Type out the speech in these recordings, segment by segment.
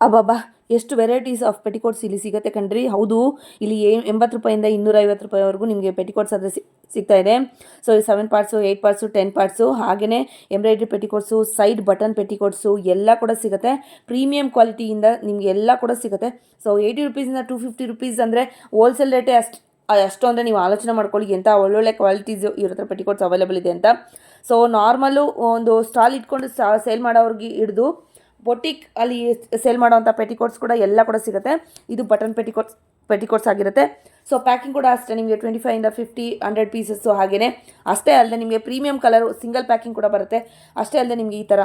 ಅಬ್ಬಬ್ಬಾ ಎಷ್ಟು varieties of petticoats ಇಲ್ಲಿ ಸಿಗುತ್ತೆ ಕಣ್ರಿ. ಹೌದು, ಇಲ್ಲಿ 80 ರೂಪಾಯಿಂದ 250 ರೂಪಾಯಿವರೆಗೂ ನಿಮಗೆ ಪೆಟಿಕೋಟ್ಸ್ ಆದರೆ ಸಿಗ್ತಾ ಇದೆ. ಸೊ 7 ಪಾರ್ಟ್ಸು, 8 ಪಾರ್ಟ್ಸು, 10 ಪಾರ್ಟ್ಸು, ಹಾಗೆಯೇ embroidery petticoats, side button petticoats ಎಲ್ಲ ಕೂಡ ಸಿಗುತ್ತೆ. ಪ್ರೀಮಿಯಂ ಕ್ವಾಲಿಟಿಯಿಂದ ನಿಮಗೆ ಎಲ್ಲ ಕೂಡ ಸಿಗುತ್ತೆ. ಸೊ 80 ರೂಪೀಸಿಂದ 250 ರೂಪೀಸ್ ಅಂದರೆ ಹೋಲ್ಸೇಲ್ ರೇಟೇ ಅಷ್ಟು ಅಂದರೆ ನೀವು ಆಲೋಚನೆ ಮಾಡ್ಕೊಳ್ಳಿ ಎಂಥ ಒಳ್ಳೊಳ್ಳೆ ಕ್ವಾಲಿಟೀಸ್ ಇವ್ರ ಹತ್ರ ಪೆಟಿಕೋಟ್ಸ್ ಅವೈಲೇಬಲ್ ಇದೆ ಅಂತ. ಸೊ ನಾರ್ಮಲ್ಲು ಒಂದು ಸ್ಟಾಲ್ ಇಟ್ಕೊಂಡು ಸೇಲ್ ಮಾಡೋರಿಗೆ ಹಿಡಿದು ಬೊಟಿಕ್ ಅಲ್ಲಿ ಸೇಲ್ ಮಾಡೋವಂಥ ಪೆಟಿಕೋಟ್ಸ್ ಕೂಡ ಎಲ್ಲ ಕೂಡ ಸಿಗುತ್ತೆ. ಇದು ಬಟನ್ ಪೆಟಿಕೋಟ್ಸ್ ಆಗಿರುತ್ತೆ. ಸೊ ಪ್ಯಾಕಿಂಗ್ ಕೂಡ ಅಷ್ಟೇ, ನಿಮಗೆ 25ಇಂದ 50, 100 ಪೀಸಸ್ಸು ಹಾಗೆಯೇ. ಅಷ್ಟೇ ಅಲ್ಲದೆ ನಿಮಗೆ ಪ್ರೀಮಿಯಂ ಕಲರು ಸಿಂಗಲ್ ಪ್ಯಾಕಿಂಗ್ ಕೂಡ ಬರುತ್ತೆ. ಅಷ್ಟೇ ಅಲ್ಲದೆ ನಿಮಗೆ ಈ ಥರ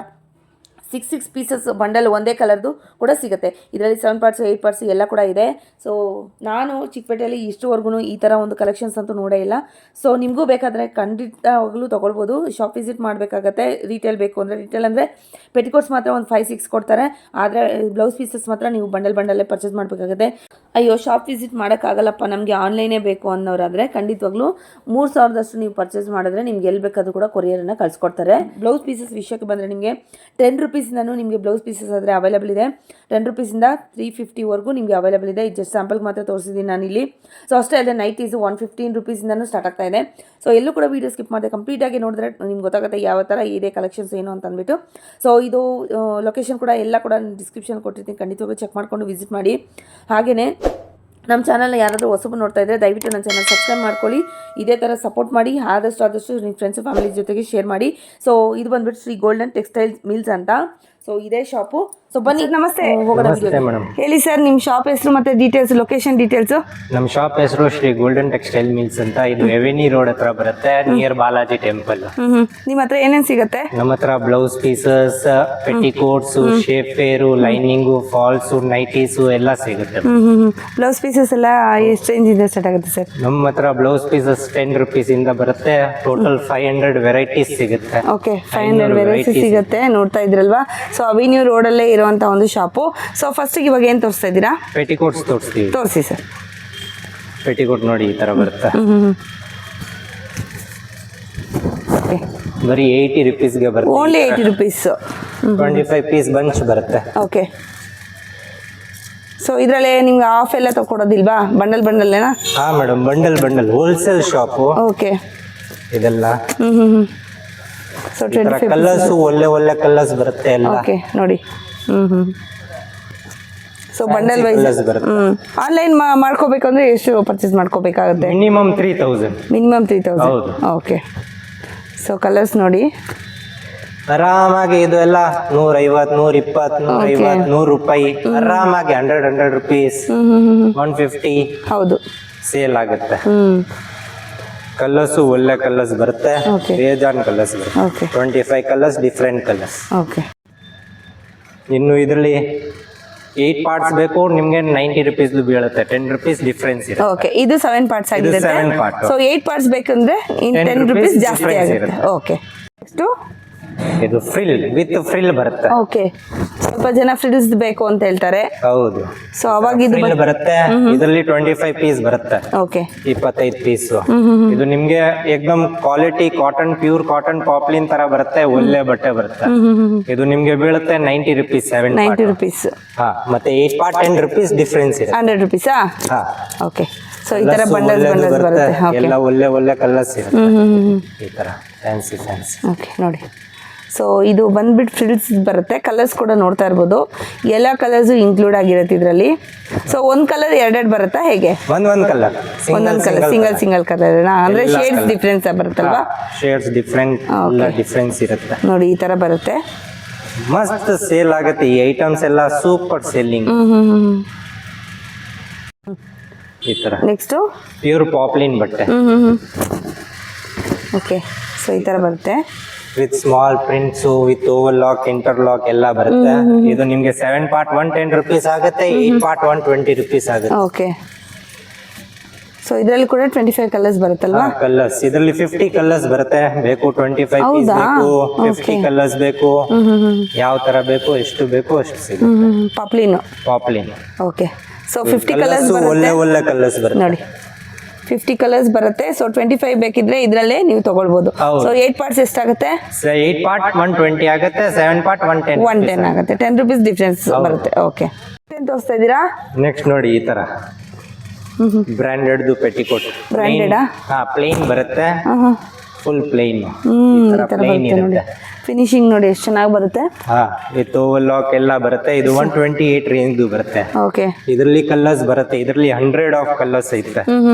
6 ಪೀಸಸ್ ಬಂಡಲ್ ಒಂದೇ ಕಲರ್ದು ಕೂಡ ಸಿಗುತ್ತೆ. ಇದರಲ್ಲಿ 7 ಪಾರ್ಟ್ಸು, 8 ಪಾರ್ಟ್ಸು ಎಲ್ಲ ಕೂಡ ಇದೆ. ಸೊ ನಾನು ಚಿಕ್ಕಪೇಟೆಯಲ್ಲಿ ಇಷ್ಟುವರೆಗೂ ಈ ಥರ ಒಂದು ಕಲೆಕ್ಷನ್ಸ್ ಅಂತೂ ನೋಡೇ ಇಲ್ಲ. ಸೊ ನಿಮಗೂ ಬೇಕಾದರೆ ಖಂಡಿತವಾಗಲೂ ತೊಗೊಳ್ಬೋದು. ಶಾಪ್ ವಿಸಿಟ್ ಮಾಡಬೇಕಾಗತ್ತೆ. ರೀಟೇಲ್ ಬೇಕು ಅಂದರೆ ರೀಟೇಲ್ ಅಂದರೆ ಪೆಟಿಕೋಟ್ಸ್ ಮಾತ್ರ ಒಂದು 5-6 ಕೊಡ್ತಾರೆ. ಆದರೆ ಬ್ಲೌಸ್ ಪೀಸಸ್ ಮಾತ್ರ ನೀವು ಬಂಡಲ್ಲೇ ಪರ್ಚೇಸ್ ಮಾಡಬೇಕಾಗುತ್ತೆ. ಅಯ್ಯೋ ಶಾಪ್ ವಿಸಿಟ್ ಮಾಡೋಕ್ಕಾಗಲ್ಲಪ್ಪ, ನಮಗೆ ಆನ್ಲೈನೇ ಬೇಕು ಅನ್ನೋರಾದರೆ ಖಂಡಿತವಾಗ್ಲೂ 3000ದಷ್ಟು ನೀವು ಪರ್ಚೇಸ್ ಮಾಡಿದ್ರೆ ನಿಮ್ಗೆ ಎಲ್ಲಿ ಬೇಕಾದರೂ ಕೂಡ ಕೊರಿಯರನ್ನು ಕಳಿಸ್ಕೊಡ್ತಾರೆ. ಬ್ಲೌಸ್ ಪೀಸಸ್ ವಿಷಯಕ್ಕೆ ಬಂದರೆ ನಿಮಗೆ 10 ರೂಪೀಸಿಂದನೂ ನಿಮಗೆ ಬ್ಲೌಸ್ ಪೀಸಸ್ ಆದರೆ ಅವೈಲೇಬಲ್ ಇದೆ. 10 ರೂಪೀಸಿಂದ 350ವರೆಗೂ ನಿಮಗೆ ಅವೈಲೇಬಲ್ ಇದೆ. ಇದು ಜಸ್ಟ್ ಸ್ಯಾಂಪಲ್ಗೆ ಮಾತ್ರ ತೋರಿಸಿದ್ದೀನಿ ನಾನಿಲ್ಲಿ. ಸೊ ಅಷ್ಟೇ ಅಲ್ಲದೆ ನೈಟೀಸು 115 ರೂಪೀಸಿಂದನೂ ಸ್ಟಾರ್ಟ್ ಆಗ್ತಾ ಇದೆ. ಸೊ ಎಲ್ಲೂ ಕೂಡ ವೀಡಿಯೋ ಸ್ಕಿಪ್ ಮಾಡಿದೆ ಕಂಪ್ಲೀಟಾಗಿ ನೋಡಿದ್ರೆ ನಿಮ್ಗೆ ಗೊತ್ತಾಗುತ್ತೆ ಯಾವ ಥರ ಇದೆ ಕಲೆಕ್ಷನ್ಸ್ ಏನು ಅಂತ ಅಂದ್ಬಿಟ್ಟು. ಸೊ ಇದು ಲೊಕೇಶನ್ ಕೂಡ ಎಲ್ಲ ಕೂಡ ಡಿಸ್ಕ್ರಿಪ್ಷನ್ ಕೊಟ್ಟಿರ್ತೀನಿ, ಖಂಡಿತವಾಗ್ಲೂ ಚೆಕ್ ಮಾಡಿಕೊಂಡು ವಿಸಿಟ್ ಮಾಡಿ. ಹಾಗೆಯೇ ನಮ್ಮ ಚಾನಲ್ನ ಯಾರಾದರೂ ಹೊಸಬು ನೋಡ್ತಾ ಇದ್ದರೆ ದಯವಿಟ್ಟು ನನ್ನ ಚಾನಲ್ ಸಬ್ಸ್ಕ್ರೈಬ್ ಮಾಡ್ಕೊಳ್ಳಿ. ಇದೇ ಥರ ಸಪೋರ್ಟ್ ಮಾಡಿ. ಆದಷ್ಟು ನಿಮ್ಮ ಫ್ರೆಂಡ್ಸು ಫ್ಯಾಮಿಲಿ ಜೊತೆಗೆ ಶೇರ್ ಮಾಡಿ. ಸೊ ಇದು ಬಂದ್ಬಿಟ್ಟು ಶ್ರೀ ಗೋಲ್ಡನ್ ಟೆಕ್ಸ್ಟೈಲ್ಸ್ ಮಿಲ್ಸ್ ಅಂತ. ಸೊ ಇದೇ ಶಾಪು. ಸೊ ಬನ್ನಿ, ನಮಸ್ತೆ. ಹೇಳಿ ಸರ್, ನಿಮ್ಮ ಶಾಪ್ ಹೆಸರು ಮತ್ತು ಡೀಟೇಲ್ಸ್, ಲೊಕೇಶನ್ ಡೀಟೇಲ್ಸು. ನಮ್ಮ ಶಾಪ್ ಹೆಸರು ಶ್ರೀ ಗೋಲ್ಡನ್ ಟೆಕ್ಸ್ಟೈಲ್ ಮಿಲ್ಸ್ ಅಂತ. ಇದು ಎವೆನಿ ರೋಡ್ ಹತ್ರ ಬರುತ್ತೆ, ನಿಯರ್ ಬಾಲಾಜಿ ಟೆಂಪಲ್. ನಿಮ್ಮ ಹತ್ರ ಏನೇನು ಸಿಗುತ್ತೆ? ನಮ್ಮ ಹತ್ರ blouse pieces, petticoats, shapewear, lining, falls, nighties ಎಲ್ಲ ಸಿಗುತ್ತೆ. ಬ್ಲೌಸ್ ಪೀಸಸ್ ಎಲ್ಲ ಎಷ್ಟು ರೇಂಜ್ ಇಂದ ಸ್ಟಾರ್ಟ್ ಆಗುತ್ತೆ ಸರ್? ನಮ್ಮ ಹತ್ರ ಬ್ಲೌಸ್ ಪೀಸಸ್ 10 ರೂಪೀಸಿಂದ ಬರುತ್ತೆ. ಟೋಟಲ್ 500 ವೆರೈಟೀಸ್ ಸಿಗುತ್ತೆ. ಓಕೆ, 500 ವೆರೈಟೀಸ್ ಸಿಗುತ್ತೆ. ನೋಡ್ತಾ ಇದ್ರಲ್ವಾ? ಸೊ ಅವೆನ್ಯೂ ರೋಡಲ್ಲೇ ಇರುವಂಥ ಒಂದು ಶಾಪು. ಸೊ ಫಸ್ಟಿಗೆ ಇವಾಗ ಏನು ತೋರಿಸ್ತಾ ಇದ್ದೀರಾ? ಪೆಟಿಕೋಟ್ಸ್ ತೋರಿಸ್ತೀವಿ. ತೋರಿಸಿ ಸರ್. ಪೆಟಿಕೋಟ್ ನೋಡಿ ಈ ಥರ ಬರುತ್ತೆ. ಬರೀ 80 ರೂಪೀಸ್ಗೆ ಬರುತ್ತೆ. Only 80 rupees. 25 ಪೀಸ್ ಬಂಚ್ ಬರುತ್ತೆ. ಓಕೆ. ಸೊ ಇದರಲ್ಲಿ ನಿಮ್ಗೆ ಆಫ್ ಎಲ್ಲ ತಗೊಡೋದಿಲ್ವಾ? ಬಂಡಲ್ಲೇನಾ? ಹಾಂ madam, bundle wholesale shop. Okay. ಇದೆಲ್ಲ ಸೊ 25 ಕಲರ್ಸ್ ಒಳ್ಳೆ ಕಲರ್ಸ್ ಬರುತ್ತೆ ಎಲ್ಲ. ಓಕೆ ನೋಡಿ. ಸೊ ಬಂಡಲ್ ವೈಸ್ ಆನ್ಲೈನ್ ಮಾಡ್ಕೋಬೇಕಂದ್ರೆ ಎಷ್ಟು ಪರ್ಚೇಸ್ ಮಾಡ್ಕೋಬೇಕಾಗುತ್ತೆ? Minimum 3000. Minimum 3000. Okay. So colours ನೋಡಿ. ಆರಾಮಾಗಿ ಇದು ಎಲ್ಲ 150, 120, 150, 100 ರೂಪಾಯಿ ಆರಾಮಾಗಿ 100 ರೂಪೀಸ್, 150 ಹೌದು ಸೇಲ್ ಆಗುತ್ತೆ. ಕಲರ್ಸ್ ಒಳ್ಳೆ ಕಲರ್ಸ್ ಬರುತ್ತೆ, ಬೇಜಾನ್ ಕಲರ್ಸ್ ಬರುತ್ತೆ. 25 ಕಲರ್ಸ್, ಡಿಫ್ರೆಂಟ್ ಕಲರ್ಸ್. ಓಕೆ. ಇನ್ನು ಇದರಲ್ಲಿ 8 ಪಾರ್ಟ್ಸ್ ಬೇಕು ನಿಮ್ಗೆ 90 ರೂಪೀಸ್ ಬೀಳುತ್ತೆ. 10 ರೂಪೀಸ್ ಡಿಫ್ರೆನ್ಸ್ ಇರುತ್ತೆ. ಓಕೆ. ಇದು 7 ಪಾರ್ಟ್ಸ್ ಆಗಿದೆ. 7 ಪಾರ್ಟ್. ಸೊ 8 ಪಾರ್ಟ್ಸ್ ಬೇಕಂದ್ರೆ 10 ರೂಪೀಸ್ ಜಾಸ್ತಿ ಆಗುತ್ತೆ. ಓಕೆ. ಎಷ್ಟು? ಇದು ಫ್ರಿಲ್ ವಿತ್ ಫ್ರಿಲ್ ಬರುತ್ತೆ. ಓಕೆ. ಸ್ವಲ್ಪ ಜನ ಫ್ರಿಲ್ಸ್ ಬೇಕು ಅಂತ ಹೇಳ್ತಾರೆ. ಹೌದು. ಸೊ ಅವಾಗ ಇದು ಬರುತ್ತೆ. ಇದರಲ್ಲಿ 25 ಪೀಸ್ ಬರುತ್ತೆ. ಓಕೆ. 25 ಪೀಸ್. ಇದು ನಿಮ್ಗೆ ಏಕದಮ್ ಕ್ವಾಲಿಟಿ ಕಾಟನ್, ಪ್ಯೂರ್ ಕಾಟನ್ ಪಾಪ್ಲಿನ್ ತರ ಬರುತ್ತೆ. ಒಳ್ಳೆ ಬಟ್ಟೆ ಬರುತ್ತೆ. ಇದು ನಿಮ್ಗೆ ಬೀಳುತ್ತೆ 90 ರೂಪೀಸ್. 90 ರೂಪೀಸ್. ಹಾ, ಮತ್ತೆ 8 ಪಾರ್ಟ್ 10 ರೂಪೀಸ್ ಡಿಫ್ರೆನ್ಸ್ ಇದೆ. 100 ರೂಪೀಸಾ? ಹಾ. ಓಕೆ. ಸೊ ಈ ತರ ಬಂಡಲ್ಸ್ ಬರುತ್ತೆ. ಎಲ್ಲ ಒಳ್ಳೆ ಕಲರ್ಸ್ ಇರುತ್ತೆ. ಈ ತರ ಫ್ಯಾನ್ಸಿ. ಓಕೆ ನೋಡಿ. ಸೊ ಇದು ಬಂದ್ಬಿಟ್ಟು ಫ್ರಿಲ್ಸ್ ಬರುತ್ತೆ. ಕಲರ್ಸ್ ಕೂಡ ನೋಡ್ತಾ ಇರ್ಬೋದು. ಎಲ್ಲ ಕಲರ್ಸು ಇನ್ಕ್ಲೂಡ್ ಆಗಿರುತ್ತೆ ಇದರಲ್ಲಿ. ಸೊ ಒಂದು ಕಲರ್ 2 ಬರುತ್ತಾ ಹೇಗೆ? ಒಂದೊಂದು ಕಲರ್, ಸಿಂಗಲ್ ಕಲರ್ ಅಂದ್ರೆ ಶೇಡ್ಸ್ ಡಿಫ್ರೆನ್ಸ್ ಬರುತ್ತಲ್ವಾ? ಶೇಡ್ಸ್ ಡಿಫ್ರೆನ್ಸ್ ಇರುತ್ತೆ ನೋಡಿ. ಈ ತರ ಬರುತ್ತೆ. ಮಸ್ತ್ ಸೇಲ್ ಆಗುತ್ತೆ. ಈ ಐಟಮ್ಸ್ ಎಲ್ಲ ಸೂಪರ್ ಸೆಲ್ಲಿಂಗ್. ಈ ತರ ನೆಕ್ಸ್ಟ್ ಪ್ಯೂರ್ ಪಾಪ್ಲಿನ್ ಬಟ್ಟೆ. ಓಕೆ. ಸೊ ಈ ತರ ಬರುತ್ತೆ with small prints, with overlock, interlock ಎಲ್ಲ ಬರುತ್ತೆ. ಇದು ನಿಮ್ಗೆ 7 ಪಾರ್ಟ್ 110 ರೂಪೀಸ್ ಆಗುತ್ತೆ. 8 ಪಾರ್ಟ್ 120 ರೂಪೀಸ್ ಆಗುತ್ತೆ. ಓಕೆ. ಸೊ ಇದರಲ್ಲಿ ಕೂಡ 25 ಕಲರ್ಸ್ ಬರುತ್ತಲ್ವಾ? ಕಲರ್ಸ್ ಇದರಲ್ಲಿ 50 ಕಲರ್ಸ್ ಬರುತ್ತೆ. ಬೇಕು 25 ಪೀಸ್ ಬೇಕು, 50 ಕಲರ್ಸ್ ಬೇಕು, ಯಾವ ತರ ಬೇಕು, ಎಷ್ಟು ಬೇಕು ಅಷ್ಟು ಸಿಗುತ್ತೆ. ಪಾಪ್ಲಿನ್. ಪಾಪ್ಲಿನ್. ಓಕೆ. ಸೊ 50 ಕಲರ್ಸ್ ಒಳ್ಳೆ ಕಲರ್ಸ್ ಬರುತ್ತೆ ನೋಡಿ. 50 ಕಲರ್ಸ್ ಬರುತ್ತೆ. ಸೊ 25 ಬೇಕಿದ್ರೆ ಇದರಲ್ಲೇ ನೀವು ತಗೊಳ್ಬೋದು. ಹೌದು. ಸೊ 8 ಪಾರ್ಟ್ಸ್ ಎಷ್ಟಾಗುತ್ತೆ? 8 ಪಾರ್ಟ್ 120 ಆಗುತ್ತೆ, 7 ಪಾರ್ಟ್ 110. 110 ಆಗುತ್ತೆ. 10 ರೂಪೀಸ್ ಡಿಫ್ರೆನ್ಸ್ ಬರುತ್ತೆ. ಓಕೆ, ಏನು ತೋರಿಸ್ತಾ ಇದ್ದೀರಾ? ನೆಕ್ಸ್ಟ್ ನೋಡಿ ಈ ತರ ಬ್ರಾಂಡೆಡ್ದು ಪೆಟಿಕೋಟ್. ಬ್ರಾಂಡೆಡಾ? ಹಾ, ಪ್ಲೇನ್ ಬರುತ್ತೆ, ಫುಲ್ ಪ್ಲೇನ್. ಈ ತರ ಬರುತ್ತೆ ನೋಡಿ. ಫಿನಿಶಿಂಗ್ ನೋಡಿ ಎಷ್ಟು ಚೆನ್ನಾಗಿ ಬರುತ್ತೆ. ಹಾ, ವಿತ್ ಓವರ್ ಲಾಕ್ ಎಲ್ಲ ಬರುತ್ತೆ. ಇದು 128 ರೇಂಜ್ ಬರುತ್ತೆ. ಓಕೆ, ಇದರಲ್ಲಿ ಕಲರ್ಸ್ ಬರುತ್ತೆ. ಇದರಲ್ಲಿ 100 ಆಫ್ ಕಲರ್ಸ್ ಐತೆ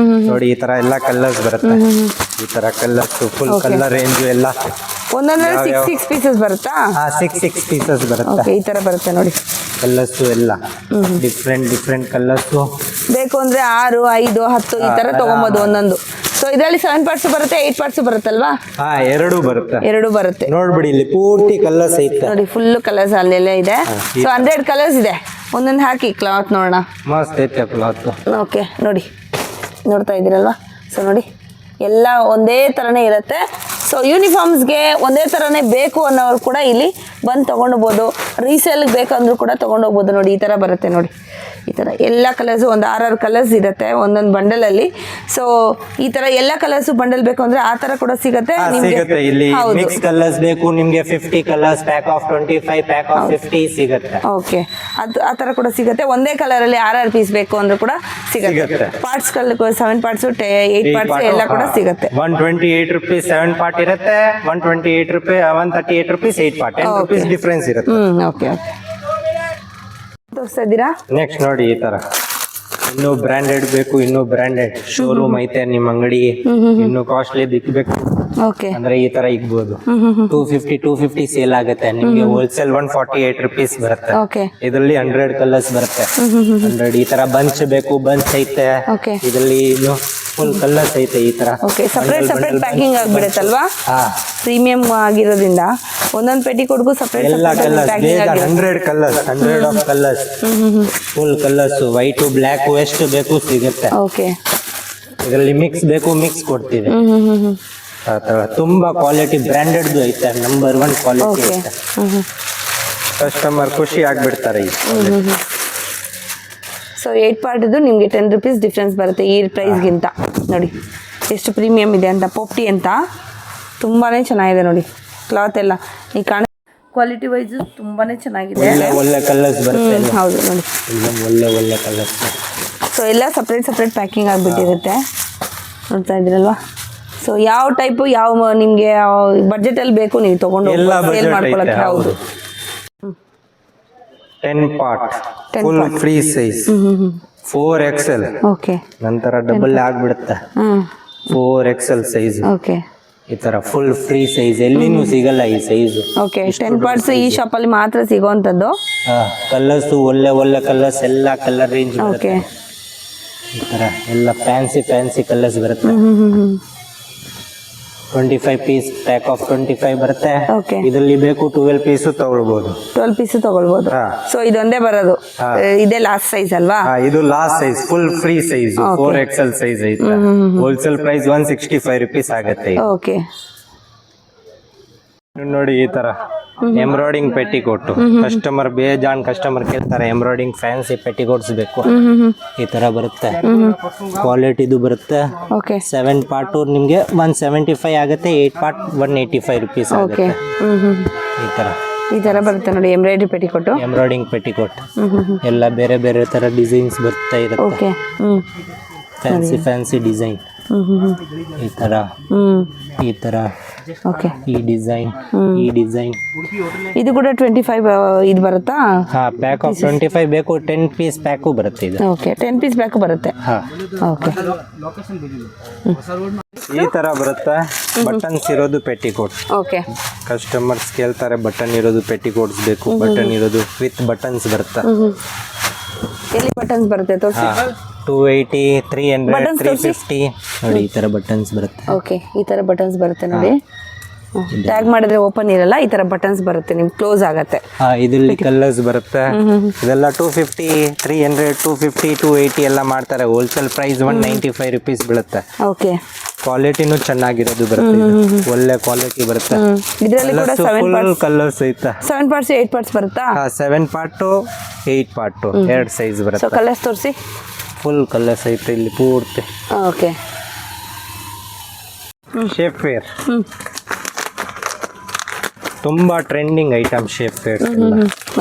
ನೋಡಿ. ಈ ತರ ಎಲ್ಲ ಕಲರ್ಸ್ ಬರುತ್ತೆ. ಈ ತರ ಕಲರ್ಸ್ ಫುಲ್ ಕಲರ್ ರೇಂಜ್ ಎಲ್ಲ ಒಂದೊಂದ್ರಲ್ಲಿ 6 ಪೀಸಸ್ ಬರುತ್ತಾ? ಹಾ, 6 ಪೀಸಸ್ ಬರುತ್ತೆ. ಓಕೆ, ಈ ತರ ಬರುತ್ತೆ ನೋಡಿ ಕಲರ್ಸ್ ಎಲ್ಲ ಡಿಫ್ರೆಂಟ್ ಕಲರ್ಸ್. ಬೇಕು ಅಂದ್ರೆ 6, 5, 10 ಈ ತರ ತಗೊಬೋದು ಒಂದೊಂದು. ಸೊ ಇದರಲ್ಲಿ 7 ಪಾರ್ಟ್ಸ್ ಬರುತ್ತೆ, 8 ಪಾರ್ಟ್ಸ್ ಬರುತ್ತಲ್ವಾ? ಹಾ, ಎರಡು ಬರುತ್ತೆ. ಎರಡು ಬರುತ್ತೆ ನೋಡ್ಬಿಡಿ, ಇಲ್ಲಿ ಪೂರ್ತಿ ಕಲರ್ಸ್ ಐತೆ ನೋಡಿ. ಫುಲ್ ಕಲರ್ಸ್ ಅಲ್ಲೆಲ್ಲ ಇದೆ. ಸೊ 100 ಕಲರ್ಸ್ ಇದೆ. ಒಂದೊಂದು ಹಾಕಿ ಕ್ಲಾತ್ ನೋಡೋಣ. ಮಸ್ತ್ ಐತೆ ಕ್ಲಾತ್. ಓಕೆ, ನೋಡಿ, ನೋಡ್ತಾ ಇದ್ದೀರಲ್ವಾ? ಸೊ ನೋಡಿ, ಎಲ್ಲ ಒಂದೇ ಥರನೇ ಇರುತ್ತೆ. ಸೊ ಯೂನಿಫಾರ್ಮ್ಸ್ಗೆ ಒಂದೇ ಥರನೇ ಬೇಕು ಅನ್ನೋರು ಕೂಡ ಇಲ್ಲಿ ಬಂದು ತೊಗೊಂಡೋಗ್ಬೋದು. ರೀಸೇಲ್ಗೆ ಬೇಕಂದ್ರೂ ಕೂಡ ತೊಗೊಂಡೋಗ್ಬೋದು. ನೋಡಿ ಈ ಥರ ಬರುತ್ತೆ ನೋಡಿ. ಈ ಥರ ಎಲ್ಲ ಕಲರ್ಸು ಒಂದು 6 ಕಲರ್ಸ್ ಇರುತ್ತೆ ಒಂದೊಂದು ಬಂಡಲಲ್ಲಿ. ಸೊ ಈ ಥರ ಎಲ್ಲ ಕಲರ್ಸು ಬಂಡಲ್ ಬೇಕು ಅಂದರೆ ಆ ಥರ ಕೂಡ ಸಿಗುತ್ತೆ ನಿಮಗೆ. ಸಿಗುತ್ತೆ ಇಲ್ಲಿ. ಮಿಕ್ಸ್ ಕಲರ್ಸ್ ಬೇಕು ನಿಮಗೆ 50 colours, pack of 25, pack of 50 ಸಿಗುತ್ತೆ. ಓಕೆ, ಅದು ಆ ಥರ ಕೂಡ ಸಿಗುತ್ತೆ. ಒಂದೇ ಕಲರಲ್ಲಿ 6 ಪೀಸ್ ಬೇಕು ಅಂದ್ರೂ ಕೂಡ ಸಿಗುತ್ತೆ. ಪಾರ್ಟ್ಸ್ಗಳು 7 ಪಾರ್ಟ್ಸು 8 ಪಾರ್ಟ್ಸ್ ಎಲ್ಲ ಕೂಡ ಸಿಗುತ್ತೆ. 128 ರೂಪೀಸ್ 7 ಪಾರ್ಟ್ ಇರುತ್ತೆ, 128 rupees 138 rupees 8 part. 10 rupees difference ಇರುತ್ತೆ. ಓಕೆ ಓಕೆ, ತೋರಿಸ್ತಾ ಇದ್ದೀರಾ? ನೆಕ್ಸ್ಟ್ ನೋಡಿ ಈ ತರ ಇನ್ನೂ ಬ್ರಾಂಡೆಡ್ ಬೇಕು. ಇನ್ನೂ ಬ್ರಾಂಡೆಡ್ ಶೋರೂಮ್ ಐತೆ ನಿಮ್ಮ ಅಂಗಡಿಗೆ. ಇನ್ನು ಕಾಸ್ಟ್ಲಿ ಬೇಕು ಓಕೆ ಅಂದ್ರೆ ಈ ತರ ಇಗ್ಬೋದು. 250 ಸೇಲ್ ಆಗುತ್ತೆ ನಿಮ್ಗೆ. ಹೋಲ್ಸೇಲ್ 148 ರೂಪೀಸ್ ಬರುತ್ತೆ. ಓಕೆ, ಇದರಲ್ಲಿ 100 ಕಲರ್ಸ್ ಬರುತ್ತೆ. 100 ಈ ತರ ಬಂಚ್ ಬೇಕು, ಬಂಚ್ ಐತೆ. ಓಕೆ, ಇದರಲ್ಲಿ ಇನ್ನು ಫುಲ್ ಕಲರ್ಸ್ ಐತೆ ಈ ತರ. ಓಕೆ, ಸಪ್ರೇಟ್ ಪ್ಯಾಕಿಂಗ್ ಆಗಿಬಿಡುತ್ತಲ್ವಾ? ಹಾ, ಪ್ರೀಮಿಯಂ ಆಗಿರೋದ್ರಿಂದ ಒಂದೊಂದು ಪೆಟಿಕೋಟ್ಗೂ ಸಪ್ರೇಟ್ ಎಲ್ಲ ಕಲರ್ಸ್ ಬೇಗ 100 colours, 100 of colours, full colours. White, black ಎಷ್ಟು ಬೇಕು ಸಿಗುತ್ತೆ. ಓಕೆ, ಇದರಲ್ಲಿ ಮಿಕ್ಸ್ ಬೇಕು, ಮಿಕ್ಸ್ ಕೊಡ್ತೀವಿ. ಆ ತರ ತುಂಬಾ ಕ್ವಾಲಿಟಿ ಬ್ರಾಂಡೆಡ್ ಐತೆ. ನಂಬರ್ 1 ಕ್ವಾಲಿಟಿ ಐತೆ. ಕಸ್ಟಮರ್ ಖುಷಿ ಆಗ್ಬಿಡ್ತಾರೆ ಈ quality. ಸೊ 8 ಪಾರ್ಟ್ದು ನಿಮಗೆ 10 ರೂಪೀಸ್ ಡಿಫ್ರೆನ್ಸ್ ಬರುತ್ತೆ ಈ ಪ್ರೈಸ್ಗಿಂತ. ನೋಡಿ ಎಷ್ಟು ಪ್ರೀಮಿಯಮ್ ಇದೆ ಅಂತ. ಪೋಪ್ಟಿ ಅಂತ ತುಂಬಾ ಚೆನ್ನಾಗಿದೆ ನೋಡಿ. ಕ್ಲಾತ್ ಎಲ್ಲ ಈ ಕ್ವಾಲಿಟಿ ವೈಸ್ ತುಂಬಾ ಚೆನ್ನಾಗಿದೆ. ಒಳ್ಳೆ ಕಲರ್ಸ್ ಬರುತ್ತೆ. ಹೌದು ನೋಡಿ, ಒಳ್ಳೆ ಕಲರ್ಸ್. ಸೊ ಎಲ್ಲ ಸಪ್ರೇಟ್ ಪ್ಯಾಕಿಂಗ್ ಆಗಿಬಿಟ್ಟಿರುತ್ತೆ. ನೋಡ್ತಾ ಇದ್ದೀರಲ್ವಾ? ಸೊ ಯಾವ ಟೈಪು ಯಾವ ನಿಮಗೆ ಬಡ್ಜೆಟಲ್ಲಿ ಬೇಕು ನೀವು ತೊಗೊಂಡು ಸೇಲ್ ಮಾಡ್ಕೊಳ್ಳೋಕ್ಕೆ. ಹೌದು, 10 part full free size 4XL. Okay, ನಂತರ ಡಬಲ್ ಆಗ್ಬಿಡುತ್ತೆ. 4XL size. ಓಕೆ, ಈ ತರ ಫುಲ್ ಫ್ರೀ ಸೈಜ್ ಎಲ್ಲಿನೂ ಸಿಗಲ್ಲ ಈ ಸೈಜ್. ಓಕೆ, 10 ಪಾರ್ಟ್ಸ್ ಈ ಶಾಪಲ್ಲಿ ಮಾತ್ರ ಸಿಗೋವಂಥದ್ದು. ಕಲರ್ಸ್ ಒಳ್ಳೆ ಕಲರ್ಸ್, ಎಲ್ಲ ಕಲರ್ ರೇಂಜ್. ಓಕೆ, ಈ ತರ ಎಲ್ಲ ಫ್ಯಾನ್ಸಿ ಕಲರ್ಸ್ ಬರುತ್ತೆ. 25 ಪೀಸ್ ಪ್ಯಾಕ್ ಆಫ್ 25 ಬರುತ್ತೆ. ಓಕೆ, ಇದರಲ್ಲಿ ಬೇಕು 12 ಪೀಸು ತಗೊಳ್ಬಹುದು. 12 ಪೀಸು ತಗೊಳ್ಬಹುದು. ಸೊ ಇದೊಂದೇ ಬರೋದು. ಇದೇ ಲಾಸ್ಟ್ ಸೈಜ್ ಅಲ್ವಾ? ಇದು last size, full free size 4XL size ಐತೆ. ಹೋಲ್ಸೇಲ್ ಪ್ರೈಸ್ 165 ರೂಪೀಸ್ ಆಗುತ್ತೆ. ಓಕೆ, ನೋಡಿ ಈ ತರ ಎಂಬ್ರಾಯ್ಡಿಂಗ್ ಪೆಟಿಕೋಟ್. ಕಸ್ಟಮರ್ ಬೇಜಾನ್ ಕಸ್ಟಮರ್ ಕೇಳ್ತಾರೆ ಎಂಬ್ರಾಯ್ಡಿಂಗ್ ಫ್ಯಾನ್ಸಿ ಪೆಟಿಕೋಟ್ಸ್ ಬೇಕು. ಈ ತರ ಬರುತ್ತೆ. ಕ್ವಾಲಿಟಿದು ಬರುತ್ತೆ. ಓಕೆ, 7 ಪಾರ್ಟ್ ನಿಮ್ಗೆ 175 ಆಗುತ್ತೆ. 8 ಪಾರ್ಟ್ 185 ರೂಪೀಸ್ ಆಗುತ್ತೆ. ಈ ತರ ಬರುತ್ತೆ ನೋಡಿ ಎಂಬ್ರಾಯ್ಡ್ರಿ ಪೆಟಿಕೋಟ್. ಎಂಬ್ರಾಯ್ಡಿಂಗ್ ಪೆಟಿಕೋಟ್ ಎಲ್ಲ ಬೇರೆ ತರ ಡಿಸೈನ್ಸ್ ಬರ್ತಾ ಇರುತ್ತೆ. Okay, fancy design. ಈ ತರ ಓಕೆ, ಈ ಡಿಸೈನ್. ಇದು ಕೂಡ 25 ಇದು ಬರುತ್ತಾ? ಹಾ, ಪ್ಯಾಕ್ ಆಫ್ 25 ಬೇಕು. 10 ಪೀಸ್ ಪ್ಯಾಕು ಬರುತ್ತೆ ಇದು. ಓಕೆ, 10 ಪೀಸ್ ಪ್ಯಾಕು ಬರುತ್ತೆ. ಹಾ, ಓಕೆ, ಈ ತರ ಬರುತ್ತೆ. ಬಟನ್ಸ್ ಇರೋದು ಪೆಟಿಕೋಟ್. ಓಕೆ, ಕಸ್ಟಮರ್ಸ್ ಕೇಳ್ತಾರೆ ಬಟನ್ ಇರೋದು ಪೆಟಿಕೋಟ್ಸ್ ಬೇಕು. ಬಟನ್ ಇರೋದು ವಿತ್ ಬಟನ್ಸ್ ಬರುತ್ತೆ. ಎಲ್ಲಿ ಬಟನ್ಸ್ ಬರುತ್ತೆ ತೋರಿಸಿ. 280, 300, 350 ನೋಡಿ ಈ ತರ ಬಟನ್ಸ್ ಬರುತ್ತೆ. ಓಕೆ, ಈ ತರ ಬಟನ್ಸ್ ಬರುತ್ತೆ ನೋಡಿ. ಟ್ಯಾಗ್ ಮಾಡಿದ್ರೆ ಓಪನ್ ಇರಲ್ಲ, ಈ ತರ ಬಟನ್ಸ್ ಬರುತ್ತೆ, ನಿಮ್ಗೆ ಕ್ಲೋಸ್ ಆಗುತ್ತೆ. ಇದರಲ್ಲಿ ಕಲರ್ಸ್ ಬರುತ್ತೆ. ಇದೆಲ್ಲ 250, 300, 250, 280 ಎಲ್ಲ ಮಾಡ್ತಾರೆ. ಹೋಲ್ಸೇಲ್ ಪ್ರೈಸ್ 195 ರೂಪೀಸ್ ಬೀಳುತ್ತೆ. ಓಕೆ, ಕ್ವಾಲಿಟಿನೂ ಚೆನ್ನಾಗಿರೋದು ಬರುತ್ತೆ. ಒಳ್ಳೆ ಕ್ವಾಲಿಟಿ ಬರುತ್ತೆ. ಇದರಲ್ಲಿ ಕೂಡ 7 ಪಾರ್ಟ್ಸ್ ಕಲರ್ಸ್ ಐತೆ. 7 ಪಾರ್ಟ್ಸ್ 8 ಪಾರ್ಟ್ಸ್ ಬರುತ್ತಾ? 7 ಪಾರ್ಟ್ 8 ಪಾರ್ಟ್ 2 ಸೈಜ್ ಬರುತ್ತೆ. ಕಲರ್ಸ್ ತೋರಿಸಿ. ಫುಲ್ ಕಲರ್ಸ್ ಐತೆ ಇಲ್ಲಿ ಪೂರ್ತಿ. ಓಕೆ, ಶೇಪ್ ವೇರ್ ತುಂಬಾ trending item shapewear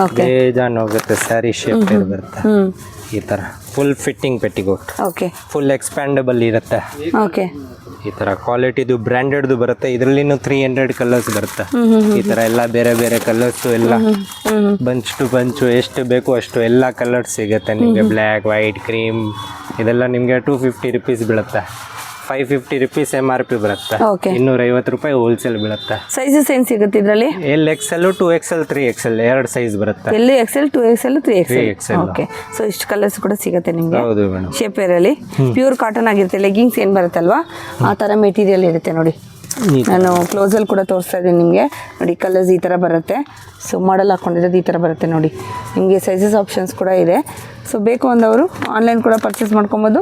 okay ಬೇಜಾನ್ ಹೋಗುತ್ತೆ ಸ್ಯಾರಿ ಶೇಪ್ ವೇರ್ ಬರುತ್ತೆ ಈ ತರ full fitting petticoat okay full expandable ಇರುತ್ತೆ ಓಕೆ ಈ ತರ ಕ್ವಾಲಿಟಿದು ಬ್ರ್ಯಾಂಡೆಡ್ದು ಬರುತ್ತೆ ಇದರಲ್ಲಿನೂ 300 ಕಲರ್ಸ್ ಬರುತ್ತೆ ಈ ತರ ಎಲ್ಲ ಬೇರೆ ಬೇರೆ ಕಲರ್ಸ್ ಎಲ್ಲ ಬಂಚ್ ಟು ಬಂಚು ಎಷ್ಟು ಬೇಕು ಅಷ್ಟು ಎಲ್ಲ ಕಲರ್ಸ್ ಸಿಗುತ್ತೆ ನಿಮಗೆ ಬ್ಲ್ಯಾಕ್ ವೈಟ್ ಕ್ರೀಮ್ ಇದೆಲ್ಲ ನಿಮಗೆ 250 ರುಪೀಸ್ ಬೀಳುತ್ತೆ 550 ರುಪೀಸ್ MRP ಬರುತ್ತೆ ಓಕೆ 250 ರೂಪಾಯಿ ಹೋಲ್ಸೇಲ್ ಬೀಳುತ್ತೆ ಸೈಜಸ್ ಏನು ಸಿಗುತ್ತೆ ಇದರಲ್ಲಿ XL 2XL 3XL ಎರಡು ಸೈಜ್ ಬರುತ್ತೆ ಎಲ್ಲಿ XL 2XL 3XL 3XL. Okay so ಇಷ್ಟು ಕಲರ್ಸ್ ಕೂಡ ಸಿಗುತ್ತೆ ನಿಮಗೆ ಹೌದು ಮೇಡಮ್ ಶೇಪ್ ವೇರಲ್ಲಿ ಪ್ಯೂರ್ ಕಾಟನ್ ಆಗಿರುತ್ತೆ ಲೆಗ್ಗಿಂಗ್ಸ್ ಏನು ಬರುತ್ತಲ್ವಾ ಆ ಥರ ಮೆಟೀರಿಯಲ್ ಇರುತ್ತೆ ನೋಡಿ ನಾನು ಕ್ಲೋಸಲ್ಲಿ ಕೂಡ ತೋರಿಸ್ತಾ ಇದ್ದೀನಿ ನಿಮಗೆ ನೋಡಿ ಕಲರ್ಸ್ ಈ ಥರ ಬರುತ್ತೆ ಸೊ ಮಾಡಲ್ ಹಾಕ್ಕೊಂಡಿರೋದು ಈ ಥರ ಬರುತ್ತೆ ನೋಡಿ ನಿಮಗೆ ಸೈಜಸ್ ಆಪ್ಷನ್ಸ್ ಕೂಡ ಇದೆ ಸೊ ಬೇಕು ಅಂದವರು ಆನ್ಲೈನ್ ಕೂಡ ಪರ್ಚೇಸ್ ಮಾಡ್ಕೊಬೋದು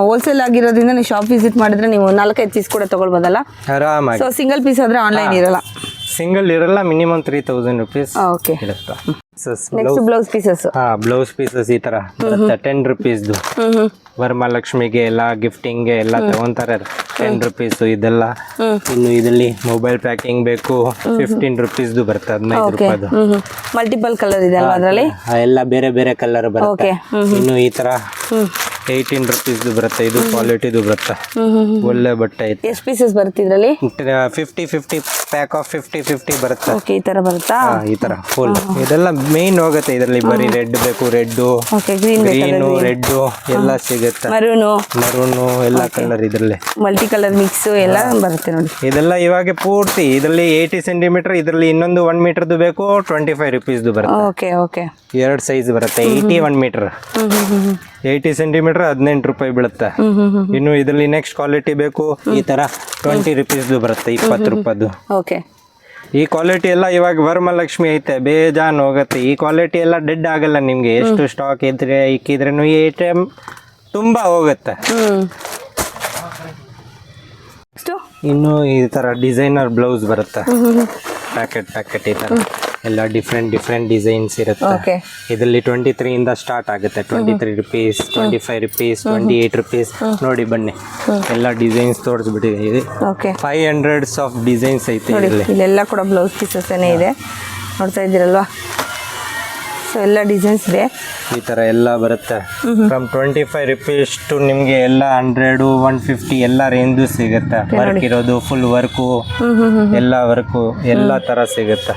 ಹೋಲ್ಸೇಲ್ ಆಗಿರೋದ್ರಿಂದ ನೀವು ಶಾಪ್ ವಿಸಿಟ್ ಮಾಡಿದ್ರೆ ನೀವು 4-5 ಪೀಸ್ ಕೂಡ ತೊಗೊಳ್ಬೋದಲ್ಲ ಆರಾಮಾಗಿ ಸೊ ಸಿಂಗಲ್ ಪೀಸ್ ಆದರೆ ಆನ್ಲೈನ್ ಇರಲ್ಲ ಸಿಂಗಲ್ ಇರಲ್ಲ ಮಿನಿಮಮ್ 3000 ರುಪೀಸ್ ಓಕೆ ಇರುತ್ತೆ next blouse pieces blouse pieces ಈ ತರ ಬರುತ್ತೆ 10 ರುಪೀಸ್ದು ವರಮಹಾಲಕ್ಷ್ಮಿಗೆ ಎಲ್ಲ ಗಿಫ್ಟಿಂಗ್ಗೆ ಎಲ್ಲ ತಗೊಂತಾರೆ 10 ರುಪೀಸ್ ಇದೆಲ್ಲ ಇನ್ನು ಇದರಲ್ಲಿ ಮೊಬೈಲ್ ಪ್ಯಾಕಿಂಗ್ ಬೇಕು 15 ರುಪೀಸ್ದು ಬರುತ್ತೆ 15 ರೂಪಾಯಿದು ಮಲ್ಟಿಪಲ್ ಕಲರ್ ಇದೆ ಅಲ್ವಾ ಅದರಲ್ಲಿ ಎಲ್ಲ ಬೇರೆ ಬೇರೆ ಕಲರ್ ಬರುತ್ತೆ ಓಕೆ ಇನ್ನು ಈ ತರ 18 ರುಪೀಸ್ದು ಬರುತ್ತೆ ಇದು ಕ್ವಾಲಿಟಿದು ಬರುತ್ತೆ ಒಳ್ಳೆ ಬಟ್ಟೆ ಐತೆ ಎಷ್ಟು ಪೀಸಸ್ ಬರುತ್ತೆ ಇದರಲ್ಲಿ 50 ಪ್ಯಾಕ್ ಆಫ್ 50 ಬರುತ್ತೆ ಓಕೆ ಈ ಥರ ಬರುತ್ತಾ ಈ ತರ ಫುಲ್ ಇದೆಲ್ಲ ಮೇನ್ ಹೋಗುತ್ತೆ ಇದರಲ್ಲಿ ಬರೀ ರೆಡ್ ಬೇಕು red okay green green red ಎಲ್ಲ ಸಿಗುತ್ತೆ ಮರೂನು ಮರೂನು ಎಲ್ಲ ಕಲರ್ ಇದರಲ್ಲಿ ಮಲ್ಟಿ ಕಲರ್ ಮಿಕ್ಸ್ ಎಲ್ಲ ಬರುತ್ತೆ ನೋಡಿ ಇದೆಲ್ಲ ಇವಾಗ ಪೂರ್ತಿ ಇದರಲ್ಲಿ 80 ಸೆಂಟಿಮೀಟರ್ ಇದರಲ್ಲಿ ಇನ್ನೊಂದು 1 ಮೀಟರ್ದು ಬೇಕು 25 ರುಪೀಸ್ದು ಬರುತ್ತೆ ಓಕೆ ಓಕೆ ಎರಡು ಸೈಜ್ ಬರುತ್ತೆ 81 ಮೀಟರ್ 80 ಸೆಂಟಿಮೀಟರ್ 18 ರೂಪಾಯಿ ಬೀಳುತ್ತೆ ಇನ್ನು ಇದರಲ್ಲಿ ನೆಕ್ಸ್ಟ್ ಕ್ವಾಲಿಟಿ ಬೇಕು ಈ ತರ 20 ರುಪೀಸ್ದು ಬರುತ್ತೆ 20 ರೂಪಾಯಿದು ಓಕೆ ಈ ಕ್ವಾಲಿಟಿ ಎಲ್ಲ ಇವಾಗ ವರಮಹಾಲಕ್ಷ್ಮಿ ಐತೆ ಬೇಜಾನ್ ಹೋಗುತ್ತೆ ಈ ಕ್ವಾಲಿಟಿ ಎಲ್ಲ ಡೆಡ್ ಆಗಲ್ಲ ನಿಮ್ಗೆ ಎಷ್ಟು ಸ್ಟಾಕ್ ಇದ್ರೆ ಇಕ್ಕಿದ್ರೂ ಈ ಐಟಮ್ ತುಂಬಾ ಹೋಗುತ್ತೆ ಇನ್ನು ಈ ತರ ಡಿಸೈನರ್ ಬ್ಲೌಸ್ ಬರುತ್ತೆ ಪ್ಯಾಕೆಟ್ ಈ ತರ ಎಲ್ಲ ಡಿಫ್ರೆಂಟ್ ಡಿಸೈನ್ಸ್ ಇರುತ್ತೆ ಓಕೆ ಇದರಲ್ಲಿ 23 ಇಂದ ಸ್ಟಾರ್ಟ್ ಆಗುತ್ತೆ 23 ರುಪೀಸ್ 25 ರುಪೀಸ್ 28 ರುಪೀಸ್ ನೋಡಿ ಬನ್ನಿ ಎಲ್ಲ ಡಿಸೈನ್ಸ್ ತೋರಿಸ್ಬಿಟ್ಟಿದೆ ಓಕೆ 500 ಆಫ್ ಡಿಸೈನ್ಸ್ ಐತೆ ಇದರಲ್ಲಿ ಇಲ್ಲೆಲ್ಲ ಕೂಡ ಬ್ಲೌಸ್ ಪೀಸಸ್ ಏನೇ ಇದೆ ನೋಡ್ತಾ ಇದ್ದೀರಲ್ವಾ ಸೊ ಎಲ್ಲ ಡಿಸೈನ್ಸ್ ಇದೆ ಈ ತರ ಎಲ್ಲ ಬರುತ್ತೆ ಫ್ರಮ್ 25 ರುಪೀಸ್ ಟು ನಿಮಗೆ ಎಲ್ಲ 100 150 ಎಲ್ಲ ರೇಂಜ್ ಸಿಗುತ್ತೆ ವರ್ಕ್ ಇರೋದು ಫುಲ್ ವರ್ಕು ಎಲ್ಲ ವರ್ಕು ಎಲ್ಲ ತರ ಸಿಗುತ್ತೆ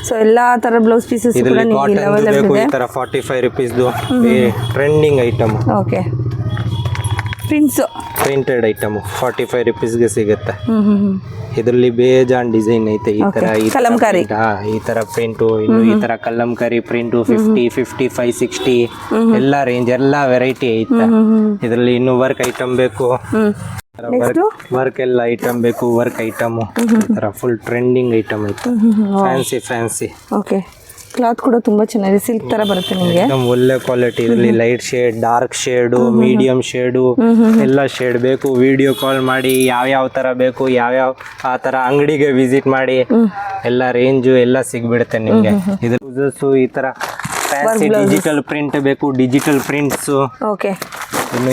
ಸೊ ಎಲ್ಲ ತರ ಬ್ಲೌಸ್ ಪೀಸಸ್ ಕೂಡ ಇದರಲ್ಲಿ ನಿಮಗೆ ಕಾಟನ್ ಬೇಕು ಈ ತರ 45 ರುಪೀಸ್ದು trending item okay printed item 45 ರುಪೀಸ್ಗೆ ಸಿಗುತ್ತೆ ಇದರಲ್ಲಿ ಬೇಜಾನ್ ಡಿಸೈನ್ ಐತೆ ಈ ತರ ಕಲಂಕಾರಿ ಈ ತರ ಪ್ರಿಂಟು ಇನ್ನು ಈ ತರ ಕಲಂಕಾರಿ ಪ್ರಿಂಟು 50 55 60 ಎಲ್ಲ ರೇಂಜ್ ಎಲ್ಲ ವೆರೈಟಿ ಐತೆ ಇದರಲ್ಲಿ ಇನ್ನು ವರ್ಕ್ ಐಟಮ್ ಬೇಕು ವರ್ಕ್ ಎಲ್ಲ ಐಟಮ್ ಬೇಕು ವರ್ಕ್ ಐಟಮ್ ಈ ತರ ಫುಲ್ ಟ್ರೆಂಡಿಂಗ್ ಐಟಮ್ ಐತೆ ಫ್ಯಾನ್ಸಿ ಓಕೆ ಕ್ಲಾತ್ ಕೂಡ ತುಂಬಾ ಚೆನ್ನಾಗಿದೆ ಸಿಲ್ಕ್ ತರ ಬರುತ್ತೆ ನಿಮಗೆ ಒಳ್ಳೆ ಕ್ವಾಲಿಟಿ ಇದರಲ್ಲಿ light shade dark shade medium shade ಎಲ್ಲ ಶೇಡ್ ಬೇಕು ವಿಡಿಯೋ ಕಾಲ್ ಮಾಡಿ ಯಾವ ತರ ಬೇಕು ಯಾವ್ಯಾವ ಆ ತರ ಅಂಗಡಿಗೆ ವಿಸಿಟ್ ಮಾಡಿ ಎಲ್ಲ ರೇಂಜು ಎಲ್ಲ ಸಿಗ್ಬಿಡುತ್ತೆ ನಿಮ್ಗೆ ಇದು ಈ ತರ ಫ್ಯಾನ್ಸಿ ಡಿಜಿಟಲ್ ಪ್ರಿಂಟ್ ಬೇಕು digital prints okay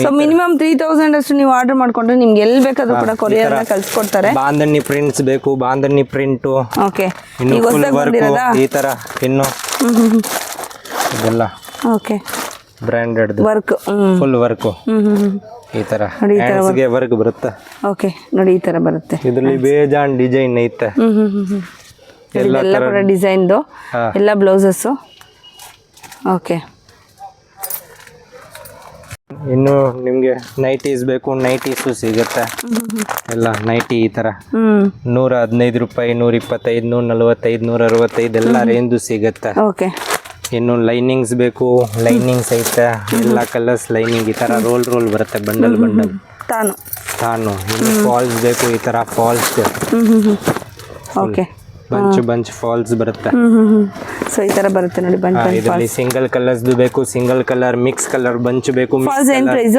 so minimum 3000 ಅಷ್ಟು ನೀವು ಆರ್ಡರ್ ಮಾಡ್ಕೊಂಡ್ರೆ ನಿಮ್ಗೆ ಎಲ್ಲಿ ಬೇಕಾದ್ರೂ ಕೂಡ ಕೊರಿಯರ್ ಅನ್ನ ಕಳ್ಸಿಕೊಡ್ತಾರೆ ಬಾಂಧನಿ ಪ್ರಿಂಟ್ಸ್ ಬೇಕು ಬಾಂಧನಿ ಪ್ರಿಂಟ್ ಓಕೆ ಇನ್ನು ಫುಲ್ ವರ್ಕ್ ಈ ತರ ಇನ್ನು ಇದೆಲ್ಲ okay branded work full work ಈ ತರ ಹ್ಯಾಂಡ್ಸ್ಗೆ ವರ್ಕ್ ಬರುತ್ತೆ ಓಕೆ ನೋಡಿ ಈ ತರ ಬರುತ್ತೆ ಇದರಲ್ಲಿ ಬೇಜಾನ್ ಡಿಸೈನ್ ಐತೆ ಎಲ್ಲ ಕೂಡ ಡಿಸೈನ್ದು ಎಲ್ಲ ಬ್ಲೌಸಸ್ ಓಕೆ ಇನ್ನು ನಿಮ್ಗೆ ನೈಟೀಸ್ ಬೇಕು ನೈಟೀಸು ಸಿಗುತ್ತೆ ಎಲ್ಲ ನೈಟಿ ಈ ತರ 115 ರೂಪಾಯಿ 125 145 165 ಎಲ್ಲ ರೇಂಜು ಸಿಗುತ್ತೆ ಓಕೆ ಇನ್ನು ಲೈನಿಂಗ್ಸ್ ಬೇಕು ಲೈನಿಂಗ್ಸ್ ಐತೆ ಎಲ್ಲ ಕಲರ್ಸ್ ಲೈನಿಂಗ್ ಈ ತರ ರೋಲ್ ಬರುತ್ತೆ ಬಂಡಲ್ ತಾನು ಇನ್ನು ಫಾಲ್ಸ್ ಬೇಕು ಈ ತರ ಫಾಲ್ಸ್ ಓಕೆ ಬಂಚ್ ಫಾಲ್ಸ್ ಬರುತ್ತೆ ಸೊ ಈ ತರ ಬರುತ್ತೆ ನೋಡಿ ಬಂಚ್ ಇದರಲ್ಲಿ ಸಿಂಗಲ್ ಕಲರ್ಸ್ ಬೇಕು, single colour mix colour bunch ಬೇಕು. ಫಾಲ್ಸ್ ಏನ್ ಪ್ರೈಸ್?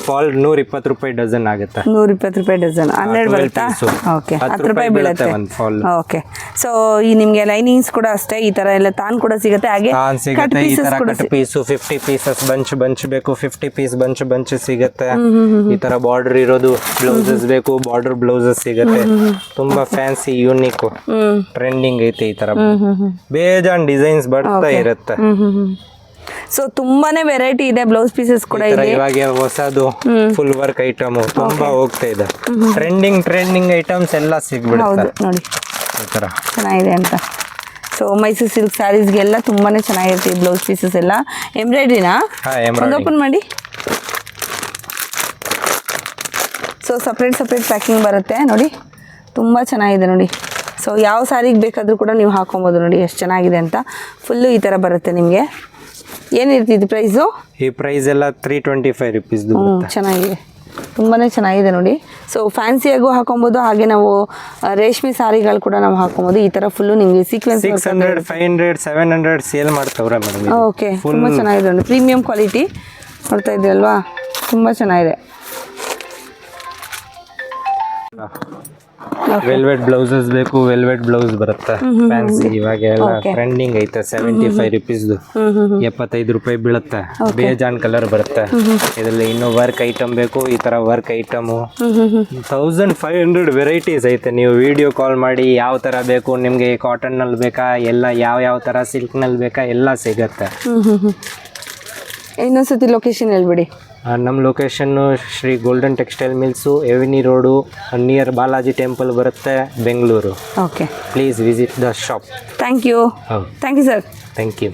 ಫಾಲ್ 120 ರೂಪಾಯಿ ಡಜನ್ ಆಗುತ್ತೆ. 120 ರೂಪಾಯಿ ಡಜನ್, 12 ಬರುತ್ತಾ? ಓಕೆ, 10 ರೂಪಾಯಿ ಬೀಳುತ್ತೆ ಒಂದು ಫಾಲ್. ಓಕೆ, ಸೊ ಈ ನಿಮ್ಗೆ ಲೈನಿಂಗ್ಸ್ ಕೂಡ ಅಷ್ಟೇ ಈ ತರ ಎಲ್ಲ ತಾನ್ ಕೂಡ ಸಿಗುತ್ತೆ. ಹಾಗೆ ಕಟ್ ಈ ಪೀಸಸ್ ತರ ಕೂಡ ಕಟ್ ಪೀಸ್ 50 ಪೀಸಸ್ ಬಂಚ್ ಬೇಕು, 50 ಪೀಸ್ ಬಂಚ್ ಸಿಗುತ್ತೆ. ಈ ತರ ಬಾರ್ಡರ್ ಇರೋದು ಬ್ಲೌಸಸ್ ಬೇಕು, ಬಾರ್ಡರ್ ಬ್ಲೌಸಸ್ ಸಿಗುತ್ತೆ. ತುಂಬಾ ಫ್ಯಾನ್ಸಿ ಯೂನಿಕ್ ಟ್ರೆಂಡಿಂಗ್ ಐತೆ ಈ ತರ. ಬೇಜಾನ್ ಡಿಸೈನ್ಸ್ ಬರ್ತಾ ಇರುತ್ತೆ. ಸೊ ತುಂಬಾನೇ ವೆರೈಟಿ ಇದೆ. ಬ್ಲೌಸ್ ಪೀಸಸ್ ಕೂಡ ಇದೆ. ಇವಾಗ ಹೊಸದು ಫುಲ್ ವರ್ಕ್ ಐಟಮ್ ತುಂಬಾ ಹೋಗ್ತಾ ಇದೆ. ಟ್ರೆಂಡಿಂಗ್ ಐಟಮ್ಸ್ ಎಲ್ಲ ಸಿಗ್ಬಿಡುತ್ತೆ ನೋಡಿ ಈ ತರ ಚೆನ್ನಾಗಿದೆ ಅಂತ. ಸೊ ಮೈಸೂರು ಸಿಲ್ಕ್ ಸ್ಯಾರೀಸ್ಗೆಲ್ಲ ತುಂಬಾನೇ ಚೆನ್ನಾಗಿರುತ್ತೆ ಈ ಬ್ಲೌಸ್ ಪೀಸಸ್ ಎಲ್ಲ. ಎಂಬ್ರಾಯ್ಡ್ರಿನಾ? ಒಂದು ಓಪನ್ ಮಾಡಿ. ಸೊ ಸಪ್ರೇಟ್ ಪ್ಯಾಕಿಂಗ್ ಬರುತ್ತೆ ನೋಡಿ, ತುಂಬ ಚೆನ್ನಾಗಿದೆ ನೋಡಿ. ಸೊ ಯಾವ ಸ್ಯಾರಿಗೆ ಬೇಕಾದರೂ ಕೂಡ ನೀವು ಹಾಕೊಬೋದು ನೋಡಿ ಎಷ್ಟು ಚೆನ್ನಾಗಿದೆ ಅಂತ. ಫುಲ್ಲು ಈ ಥರ ಬರುತ್ತೆ ನಿಮಗೆ. ಏನಿರ್ತಿದ್ದು ಪ್ರೈಸು? ಈ ಪ್ರೈಸ್ ಎಲ್ಲ 325 ರುಪೀಸ್. ಚೆನ್ನಾಗಿದೆ, ತುಂಬಾ ಚೆನ್ನಾಗಿದೆ ನೋಡಿ. ಸೊ ಫ್ಯಾನ್ಸಿಯಾಗೂ ಹಾಕೊಬೋದು, ಹಾಗೆ ನಾವು ರೇಷ್ಮೆ ಸಾರಿಗಳು ಕೂಡ ನಾವು ಹಾಕೊಬೋದು. ಈ ಥರ ಫುಲ್ಲು ನಿಮಗೆ ಸೀಕ್ವೆನ್ಸ್ 600 500 700 ಸೇಲ್ ಮಾಡ್ತವ್ರೆ ಮೇಡಮ್. ಓಕೆ, ತುಂಬ ಚೆನ್ನಾಗಿದೆ ನೋಡಿ, ಪ್ರೀಮಿಯಂ ಕ್ವಾಲಿಟಿ ನೋಡ್ತಾ ಇದ್ದೀರಲ್ವಾ, ತುಂಬ ಚೆನ್ನಾಗಿದೆ. ವೆಲ್ವೆಟ್ ಬ್ಲೌಸಸ್ ಬೇಕು, ವೆಲ್ವೆಟ್ ಬ್ಲೌಸ್ ಬರುತ್ತೆ ಫ್ಯಾನ್ಸಿ. ಇವಾಗ ಎಲ್ಲ ಟ್ರೆಂಡಿಂಗ್ ಐತೆ. 75 ರುಪೀಸ್, 75 ರೂಪಾಯಿ ಬೀಳುತ್ತೆ. ಬೇಜಾನ್ ಕಲರ್ ಬರುತ್ತೆ. ಇದರಲ್ಲಿ ಇನ್ನೂ ವರ್ಕ್ ಐಟಮ್ ಬೇಕು, ಈ ತರ ವರ್ಕ್ ಐಟಮು 1500 ವೆರೈಟೀಸ್ ಐತೆ. ನೀವು ವಿಡಿಯೋ ಕಾಲ್ ಮಾಡಿ ಯಾವ ತರ ಬೇಕು ನಿಮ್ಗೆ, ಕಾಟನ್ ನಲ್ಲಿ ಬೇಕಾ, ಎಲ್ಲ ಯಾವ ತರ ಸಿಲ್ಕ್ ನಲ್ಲಿ ಬೇಕಾ ಎಲ್ಲ ಸಿಗತ್ತೆ. ಇನ್ನೊಂದ್ಸತಿ ಲೊಕೇಶನ್ ಹೇಳ್ಬಿಡಿ. ನಮ್ಮ location Shri golden textile mills, ಎವಿನಿ ರೋಡು, ನಿಯರ್ ಬಾಲಾಜಿ ಟೆಂಪಲ್ ಬರುತ್ತೆ, Bengaluru. Okay, please visit the shop. Thank you sir. Thank you.